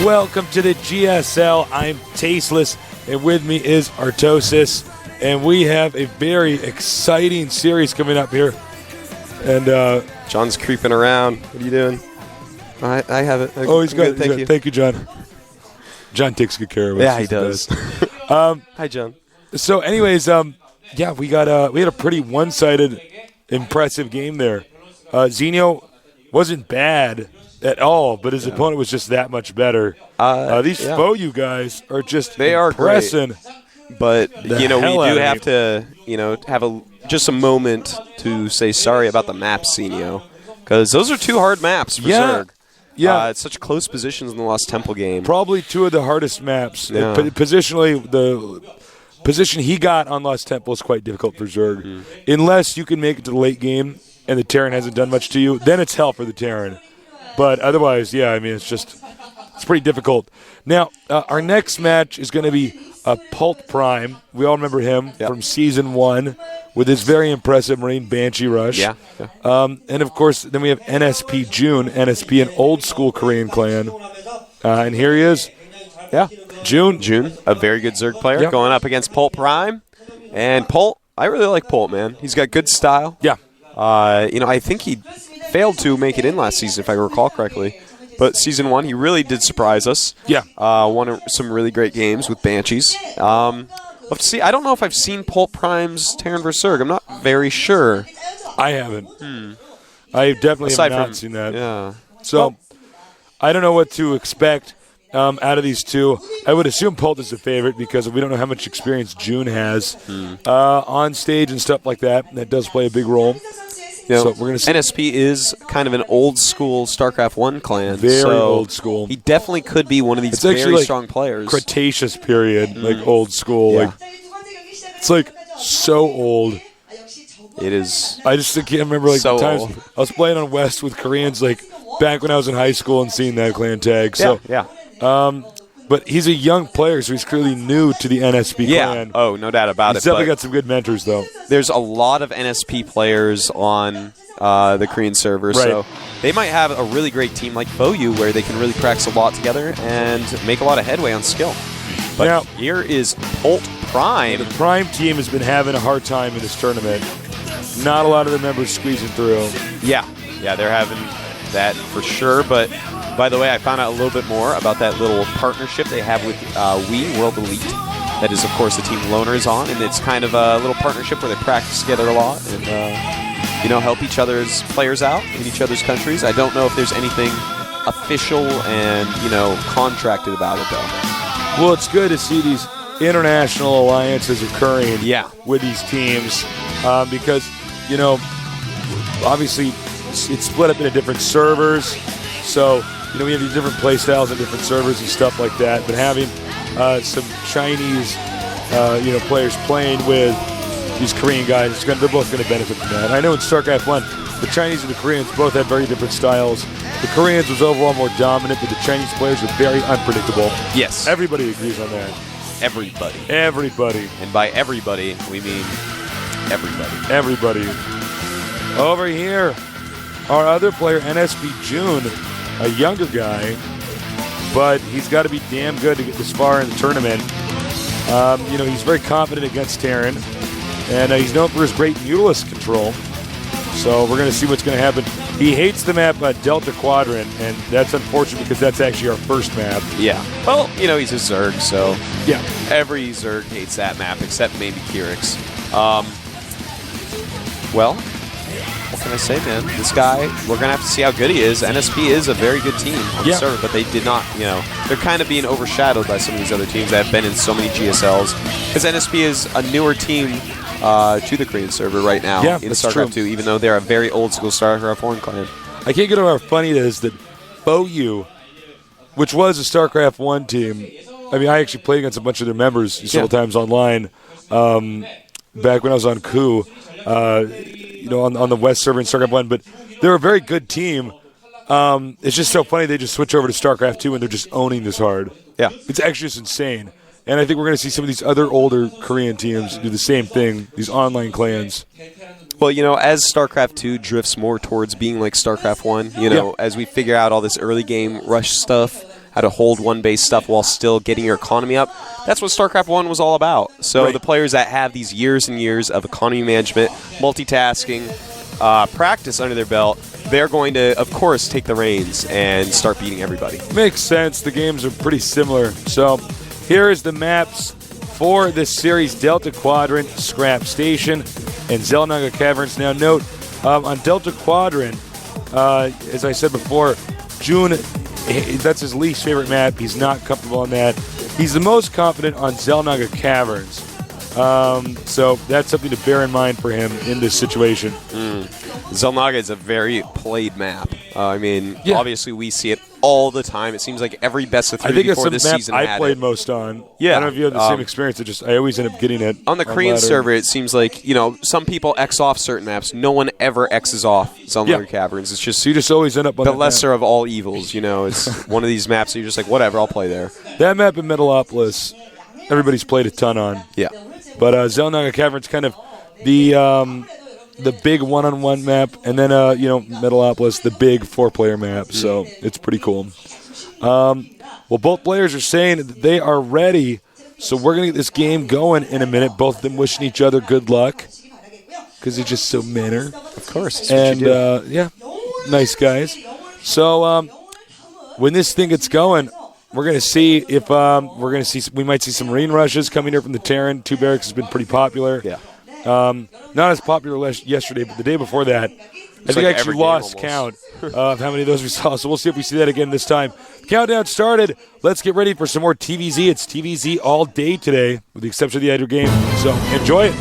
welcome to the GSL. I'm Tasteless, and with me is Artosis, and we have a very exciting series coming up here. And John's creeping around. What are you doing? I have it. He's good. Thank you. Thank you, John. John takes good care of us. Yeah, he does. Hi, John. So, anyways, we had a pretty one-sided, impressive game there. Zenio wasn't bad at all, but his opponent was just that much better. These FOU guys are just impressing. But we do have to, have just a moment to say sorry about the maps, Zenio, because those are two hard maps for Zerg. Yeah, it's such close positions in the Lost Temple game. Probably two of the hardest maps. Yeah. Positionally, the position he got on Lost Temple is quite difficult for Zerg. Unless you can make it to the late game and the Terran hasn't done much to you, then it's hell for the Terran. But otherwise, it's pretty difficult. Now, our next match is going to be Polt Prime. We all remember him from Season 1 with his very impressive Marine Banshee Rush. Yeah. And, of course, then we have NSP Joon, NSP, an old-school Korean clan. And here he is. Yeah, Joon, a very good Zerg player, going up against Polt Prime. And Polt, I really like Polt, man. He's got good style. Yeah. I think he failed to make it in last season, if I recall correctly. But Season 1, he really did surprise us. Yeah. Won some really great games with Banshees. We'll have to see. I don't know if I've seen Polt Prime's Terran vs. Zerg. I'm not very sure. I haven't. I definitely have not seen that. Yeah. So, I don't know what to expect out of these two. I would assume Polt is the favorite because we don't know how much experience Joon has on stage and stuff like that. That does play a big role. So we're gonna see. NSP is kind of an old-school StarCraft 1 clan. Very old school. He definitely could be one of these very strong players. Cretaceous period, like old school. Yeah. It's like so old. It is. I just can't remember the times old. I was playing on West with Koreans back when I was in high school and seeing that clan tag. So, but he's a young player, so he's clearly new to the NSP clan. Oh, no doubt about it. He's definitely got some good mentors, though. There's a lot of NSP players on the Korean server, so they might have a really great team like FOU where they can really practice a lot together and make a lot of headway on skill. But now, here is Polt Prime. The Prime team has been having a hard time in this tournament. Not a lot of the members squeezing through. Yeah, they're having that for sure, but by the way, I found out a little bit more about that little partnership they have with World Elite. That is, of course, the team Loner is on, and it's kind of a little partnership where they practice together a lot and, help each other's players out in each other's countries. I don't know if there's anything official and, contracted about it, though. Well, it's good to see these international alliances occurring with these teams because, obviously it's split up into different servers. So, we have these different play styles and different servers and stuff like that. But having some Chinese, players playing with these Korean guys, they're both going to benefit from that. I know in StarCraft 1, the Chinese and the Koreans both had very different styles. The Koreans was overall more dominant, but the Chinese players were very unpredictable. Yes. Everybody agrees on that. Everybody. And by everybody, we mean everybody. Over here, our other player, NSP Joon, a younger guy, but he's got to be damn good to get this far in the tournament. He's very confident against Terran, and he's known for his great Mutalisk control. So we're going to see what's going to happen. He hates the map Delta Quadrant, and that's unfortunate because that's actually our first map. Yeah. Well, he's a Zerg, so yeah, every Zerg hates that map except maybe Kyrix. What can I say, man? This guy, we're going to have to see how good he is. NSP is a very good team on the server, but they did not, they're kind of being overshadowed by some of these other teams that have been in so many GSLs. Because NSP is a newer team to the Korean server right now in StarCraft 2, even though they're a very old-school StarCraft 1 clan. I can't get over how funny it is that FOU, which was a StarCraft 1 team, I actually played against a bunch of their members several times online back when I was on Coup. On the West server in StarCraft 1, but they're a very good team. It's just so funny they just switch over to StarCraft 2 and they're just owning this hard. Yeah. It's actually just insane. And I think we're going to see some of these other older Korean teams do the same thing, these online clans. Well, as StarCraft 2 drifts more towards being like StarCraft 1, as we figure out all this early game rush stuff, how to hold one base stuff while still getting your economy up. That's what StarCraft 1 was all about. So the players that have these years and years of economy management, multitasking, practice under their belt, they're going to, of course, take the reins and start beating everybody. Makes sense. The games are pretty similar. So here is the maps for this series: Delta Quadrant, Scrap Station, and Xel'Naga Caverns. Now note, on Delta Quadrant, as I said before, Joon, that's his least favorite map. He's not comfortable on that. He's the most confident on Xel'Naga Caverns. So that's something to bear in mind for him in this situation. Xel'Naga is a very played map. Obviously we see it all the time. It seems like every best of 3 before this season had it. I played most on. Yeah. I don't know if you have the same experience. I always end up getting it. On the Korean server, it seems like, some people X off certain maps. No one ever X's off Xel'Naga Caverns. It's just, so you just always end up on the lesser of all evils. It's one of these maps that you're just like, whatever, I'll play there. That map in Metalopolis, everybody's played a ton on. Yeah. But Xel'Naga Caverns kind of the big one-on-one map, and then Metalopolis, the big 4-player map. So it's pretty cool. Well, both players are saying that they are ready, so we're going to get this game going in a minute. Both of them wishing each other good luck because they're just so manner. Of course. And, nice guys. So when this thing gets going, we're going to see if we might see some marine rushes coming here from the Terran. 2 barracks has been pretty popular. Yeah. Not as popular yesterday, but the day before that, I think I actually lost count of how many of those we saw. So we'll see if we see that again this time. Countdown started. Let's get ready for some more TVZ. It's TVZ all day today, with the exception of the other game. So enjoy it.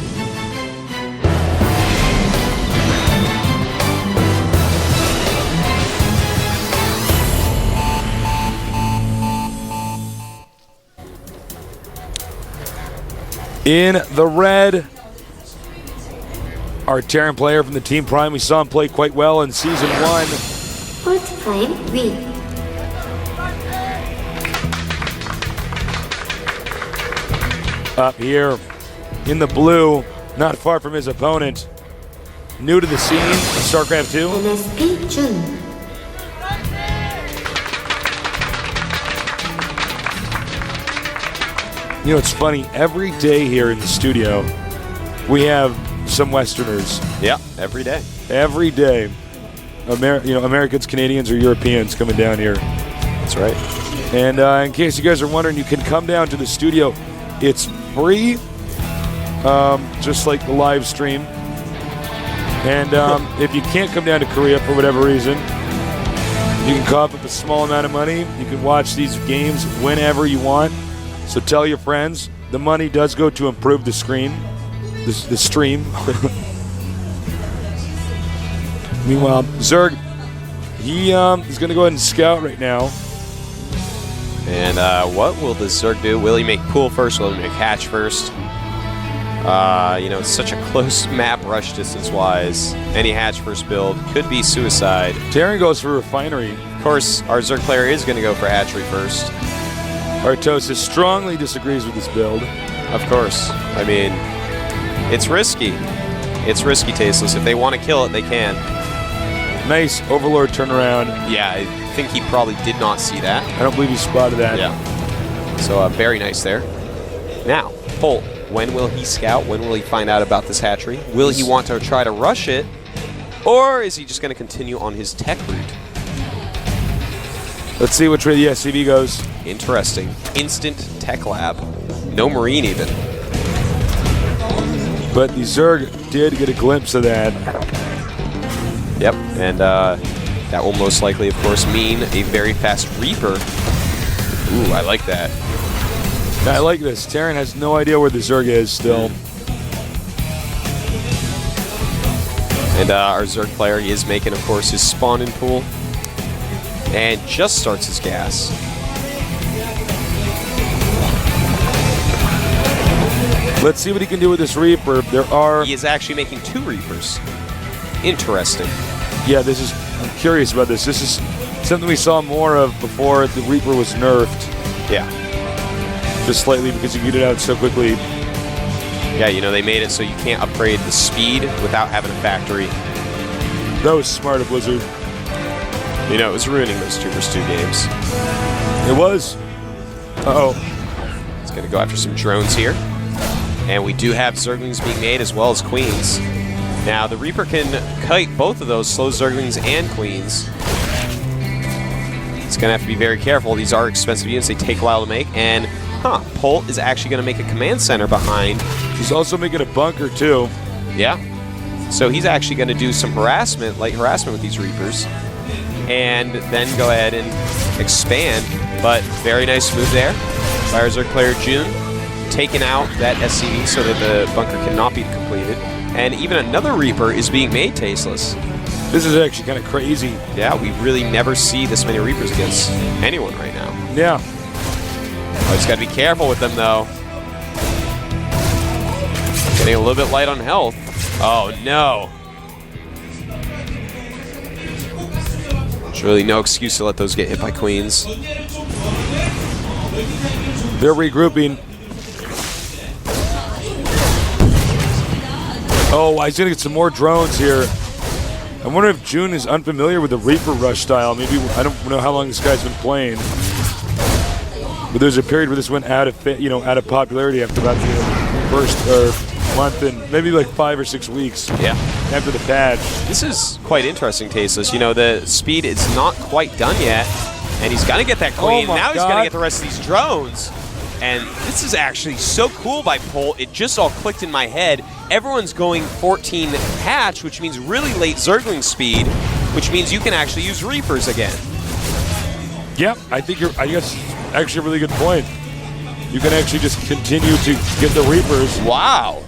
In the red, our Terran player from the Team Prime. We saw him play quite well in Season 1. Polt Prime win. Up here in the blue, not far from his opponent. New to the scene in StarCraft 2. NSP Joon. It's funny. Every day here in the studio, we have some Westerners. Yeah, every day. Every day. Americans, Canadians, or Europeans coming down here. That's right. And in case you guys are wondering, you can come down to the studio. It's free, just like the live stream. And if you can't come down to Korea for whatever reason, you can cough up a small amount of money. You can watch these games whenever you want. So tell your friends. The money does go to improve the screen, the stream. Meanwhile, Zerg, he is going to go ahead and scout right now. And what will the Zerg do? Will he make pool first? Will he make hatch first? It's such a close map rush distance-wise. Any hatch first build could be suicide. Terran goes for refinery. Of course, our Zerg player is going to go for hatchery first. Artosis strongly disagrees with this build. Of course. It's risky. It's risky, Tasteless. If they want to kill it, they can. Nice Overlord turnaround. Yeah, I think he probably did not see that. I don't believe he spotted that. Yeah. So very nice there. Now, Polt, when will he scout? When will he find out about this hatchery? Will he want to try to rush it? Or is he just going to continue on his tech route? Let's see which way the SCV goes. Interesting. Instant tech lab. No marine even. But the Zerg did get a glimpse of that. Yep, and that will most likely, of course, mean a very fast Reaper. Ooh, I like that. I like this. Terran has no idea where the Zerg is still. And our Zerg player, he is making, of course, his spawn-in pool. And just starts his gas. Let's see what he can do with this Reaper. He is actually making 2 Reapers. Interesting. Yeah, I'm curious about this. This is something we saw more of before the Reaper was nerfed. Yeah. Just slightly because you get it out so quickly. Yeah, they made it so you can't upgrade the speed without having a factory. That was smart of Blizzard. You know, it was ruining those 2 vs. 2 games. It was. Uh-oh. It's going to go after some drones here. And we do have Zerglings being made as well as Queens. Now, the Reaper can kite both of those, slow Zerglings and Queens. It's going to have to be very careful. These are expensive units. They take a while to make. And, Polt is actually going to make a command center behind. He's also making a bunker, too. Yeah. So he's actually going to do some harassment, light harassment with these Reapers. And then go ahead and expand. But very nice move there. Fire Zerg player Joon taking out that SCV so that the bunker cannot be completed. And even another Reaper is being made tasteless. This is actually kind of crazy. Yeah, we really never see this many Reapers against anyone right now. Yeah. Oh, just got to be careful with them, though. Getting a little bit light on health. Oh, no. There's really no excuse to let those get hit by Queens. They're regrouping. Oh, he's going to get some more drones here. I wonder if Joon is unfamiliar with the Reaper Rush style. Maybe, I don't know how long this guy's been playing. But there's a period where this went out of popularity after about the first month and maybe like 5 or 6 weeks. Yeah. After the patch. This is quite interesting, Tasteless. You know, the speed is not quite done yet. And he's got to get that Queen. Oh now he's God. got to get the rest of these drones. And this is actually so cool by Polt. It just all clicked in my head. Everyone's going 14 hatch, which means really late Zergling speed, which means you can actually use Reapers again. Yep, I guess actually a really good point. You can actually just continue to get the Reapers. Wow.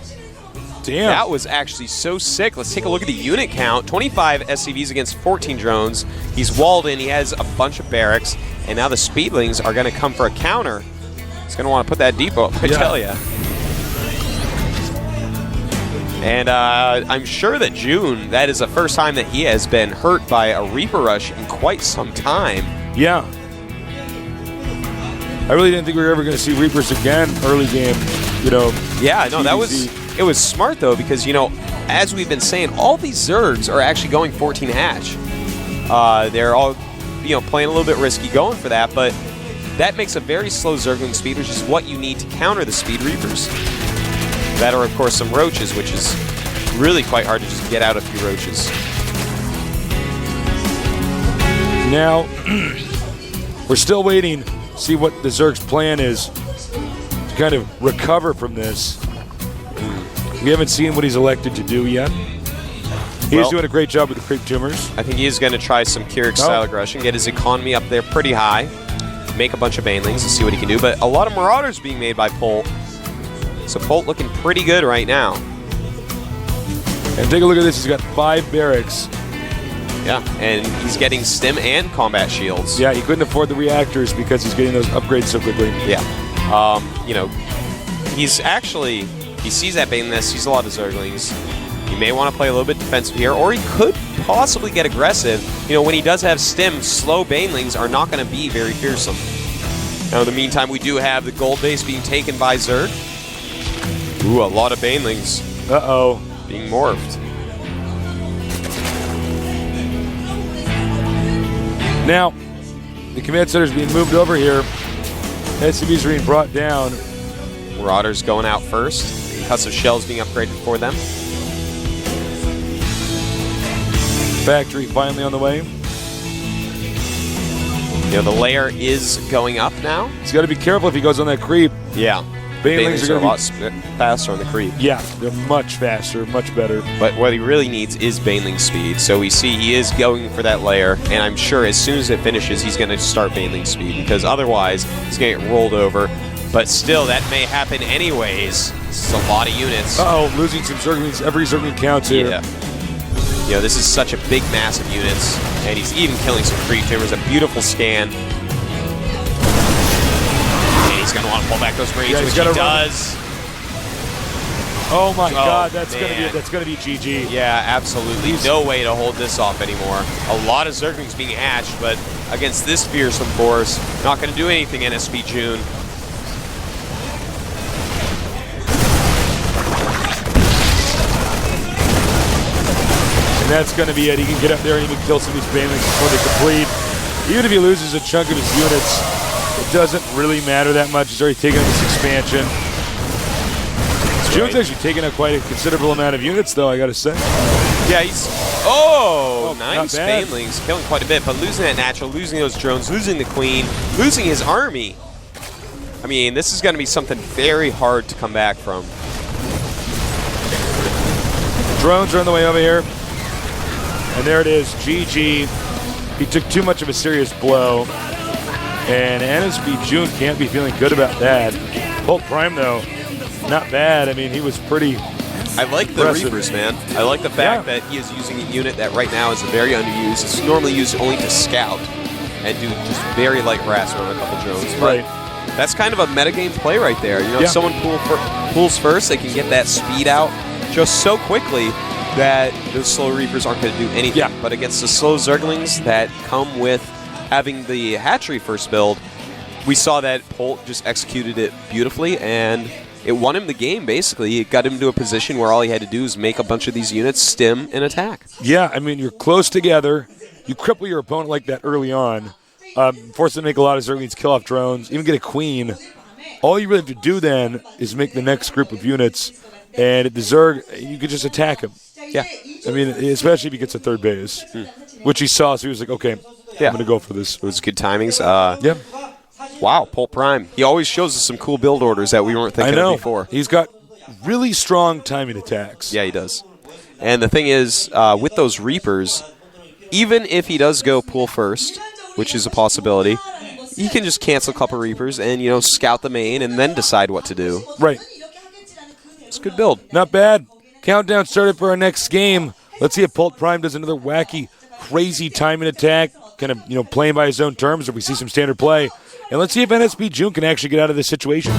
Damn. That was actually so sick. Let's take a look at the unit count. 25 SCVs against 14 drones. He's walled in. He has a bunch of barracks. And now the Speedlings are going to come for a counter. He's going to want to put that depot up, I tell ya. And I'm sure that Joon, that is the first time that he has been hurt by a Reaper Rush in quite some time. Yeah. I really didn't think we were ever going to see Reapers again early game, you know. Yeah, no, TVC. it was smart, though, because, you know, as we've been saying, all these Zergs are actually going 14 hatch. They're all, you know, playing a little bit risky going for that, but that makes a very slow Zergling speed, which is what you need to counter the speed Reapers. That are, of course, some Roaches, which is really quite hard to just get out a few Roaches. Now, we're still waiting to see what the Zerg's plan is to kind of recover from this. We haven't seen what he's elected to do yet. He's doing a great job with the creep tumors. I think he is going to try some Keurig-style aggression, get his economy up there pretty high, make a bunch of Banelings and see what he can do. But a lot of Marauders being made by Polt. So Polt looking pretty good right now. And take a look at this. He's got 5 barracks. Yeah, and he's getting stim and combat shields. Yeah, he couldn't afford the reactors because he's getting those upgrades so quickly. Yeah. You know, he's actually, he sees that Baneling, sees a lot of Zerglings. He may want to play a little bit defensive here, or he could possibly get aggressive. You know, when he does have stim, slow Banelings are not going to be very fearsome. Now, in the meantime, we do have the gold base being taken by Zerg. Ooh, a lot of Banelings. Uh-oh. Being morphed. Now, the command center is being moved over here. SCVs are being brought down. Marauders going out first. Concussive shells being upgraded for them. Factory finally on the way. You know, the layer is going up now. He's got to be careful if he goes on that creep. Yeah. Banelings are a lot going to faster on the creep. Yeah, they're much faster, much better. But what he really needs is Baneling speed. So we see he is going for that layer, and I'm sure as soon as it finishes, he's going to start Baneling speed, because otherwise he's going to get rolled over. But still, that may happen anyways. This is a lot of units. Uh-oh, losing some Zerglings. Every Zergling counts here. Yeah. You know, this is such a big mass of units, and he's even killing some creep tumors. A beautiful scan. He's going to want to pull back those Marines, which he does. Oh my God, that's gonna be GG. Yeah, absolutely. No way to hold this off anymore. A lot of Zerglings being hatched, but against this fearsome force, not going to do anything, NSP Joon. And that's going to be it. He can get up there and even kill some of these banelings before they complete. Even if he loses a chunk of his units, it doesn't really matter that much. He's already taken this expansion. Joon's actually taken out quite a considerable amount of units, though, I got to say. Yeah, he's... Oh, not nice bad. banelings. Killing quite a bit, but losing that natural, losing those drones, losing the queen, losing his army. I mean, this is going to be something very hard to come back from. Drones are on the way over here. And there it is, GG. He took too much of a serious blow. And NSB Joon can't be feeling good about that. Polt Prime, though, not bad. I mean, he was pretty I like the impressive. Reapers, man. I like the fact that he is using a unit that right now is very underused. It's normally used only to scout and do just very light harassment on a couple drones. But that's kind of a metagame play right there. You know, if someone pulls first, they can get that speed out just so quickly that the slow Reapers aren't going to do anything. Yeah. But against the slow Zerglings that come with having the hatchery first build, we saw that Polt just executed it beautifully, and it won him the game, basically. It got him to a position where all he had to do is make a bunch of these units stim and attack. Yeah, I mean, you're close together. You cripple your opponent like that early on. Force them to make a lot of Zerglings, kill off drones, even get a queen. All you really have to do then is make the next group of units, and at the Zerg, you could just attack him. Yeah. I mean, especially if he gets a third base, which he saw, so he was like, okay, I'm going to go for this. It was good timings. Yeah. Wow, Polt Prime. He always shows us some cool build orders that we weren't thinking of before. He's got really strong timing attacks. Yeah, he does. And the thing is, with those Reapers, even if he does go pool first, which is a possibility, he can just cancel a couple Reapers and, you know, scout the main and then decide what to do. Right. It's a good build. Not bad. Countdown started for our next game. Let's see if Polt Prime does another wacky, crazy timing attack, kind of, you know, playing by his own terms, or if we see some standard play. And let's see if NSB Joon can actually get out of this situation.